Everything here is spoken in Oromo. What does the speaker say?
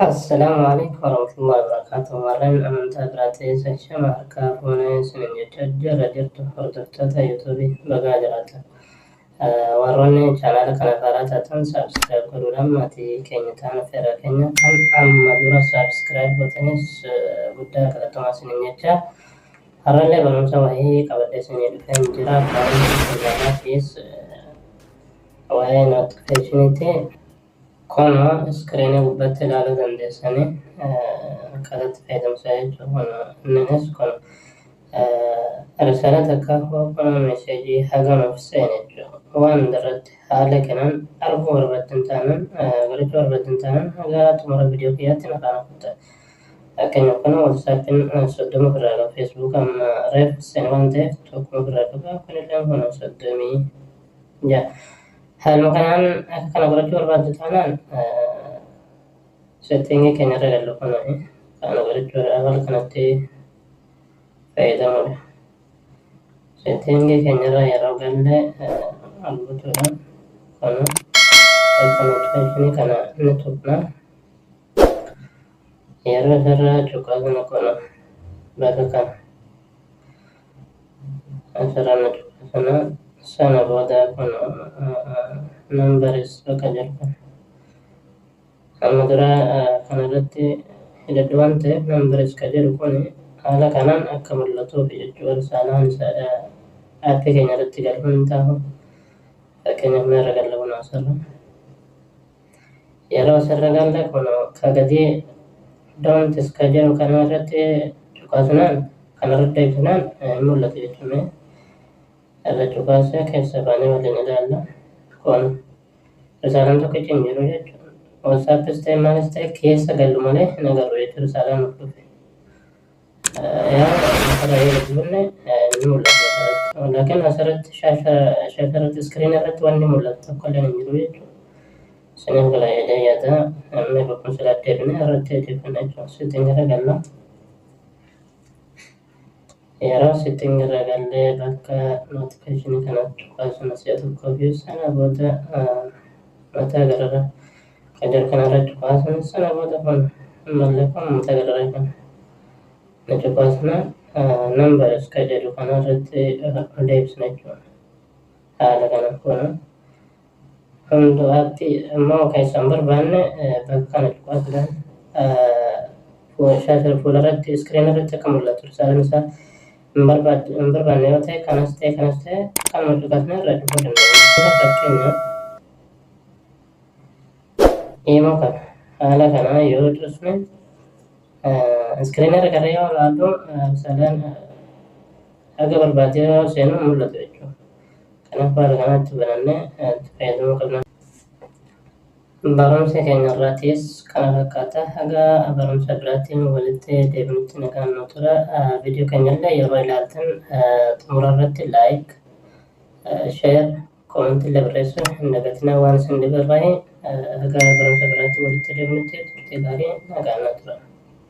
السلام عليكم ورحمة الله وبركاته. مرين أمانتا براتي سشما كافوني سنين جتجر جرت حردفتة يوتيوبي بقادرات warroonni chaanaala kana karaa taatan saabskiraayib godhuudhaan maatii keenya ta'an affeeraa keenya kan amma dura saabskiraayib gotanis guddaa galatomaa isiniin jecha har'allee barumsa wahii qabadhee isinii dhufeen jira. Barumsa fuulduraatiis waa'ee nootifikeeshiniiti. Kun iskiriinii gubbaatti ilaaluu dandeessanii akkasitti fayyadamsaa jechuudha. Innis kun risaala takka kun meesheejii hagam of seene jechuudha. Waan irratti haala kanaan arguu barbaaddan taanaan barachuu barbaaddan taanaan haga xumura viidiyoo kiyyaatti naqaan akka fakkeenyaaf kana waatsaappiin 30 ofirraa qaba. Feesbuuk amma reef seene waan ta'eef tokko ofirraa qaba. Kunillee kun 36. Haaluma kanaan akka kana godhachuu barbaaddu taanaan settingii keenya irra gallu kana godhachuudha haala kanatti fayyadamuudha. Settingii keenya irra yeroo galle albuutuudhaan kana notifiikeeshinii kana ni tuqna. Yeroo isarraa cuqaasana kana bakka kana asirraa na cuqaasana sana booda kun nambaris bakka jiru kun amma dura kanarratti hidhadhu waan ta'eef nambaris ka jedhu kun haala kanaan akka mul'atuuf jechuudha. Risaalaan aappii keenya irratti galuu hin taa'u. Fakkeenyaaf meerra galla kun asirra yeroo asirra galle kun ka gadii doontis ka jedhu kana irratti cuqaasinaan kanarratti ibsinaan hin mul'atu jechuudha. Irra cuqaasee keessa baanee waliin ilaalla. Kun risaalaan tokkichi hin jiru jechuudha. Waatsaappis ta'e maalis ta'e keessa gallu malee hin agarru jechuudha. Risaalaan nuuf dhufe. Yaa karaa eeguunne ni mul'atu asirratti. Laakiin asirratti shaasharratti iskiriinii irratti wanni mul'atu tokko illee hin jiru jechuudha. Isiniif gala jedhee yaada amma boqonnaa salaatti deebinee irratti odeeffannoo jechuudha. Setting irra galla. Yeroo setting irra gallee bakka notifiikeeshinii kanatti cuqaasuna si'a tokkoo fi sana booda mataa gararra kan jiru kanarra cuqaasuna sana booda kun ammallee kun mataa gararra kan na cuqaasuna nambaris ka jedhu kanarratti deebisna jechuudha. Haala kana kun hundumaatti immoo kan isaan barbaanne bakka kana cuqaasuudhaan shaashara fuularratti iskiriinii irratti akka mul'atu risaalaan isaa hin barbaanne yoo ta'e kanas ta'e kanuma cuqaasnee irra dhufuu dandeenya. Fakkeenyaaf immoo kana haala kanaa yoo cufne iskiriinii irra gara yoo ilaallu risaalaan haga barbaadee yoo seenu mul'atu jechuudha. Kanaaf haala kanatti banannee itti fayyadamuu qabna. Barumsa keenya irraatiis kana fakkaata. Haga barumsa biraatiin walitti deebinutti nagaan nu tura. Viidiyoo keenya illee yeroo ilaaltan xumura irratti laayik, sheer, koomentii illee barreessuu hin dagatinaa waan isin dhibarraayi. Haga barumsa biraatti walitti deebinutti turtii gaarii nagaan nu tura.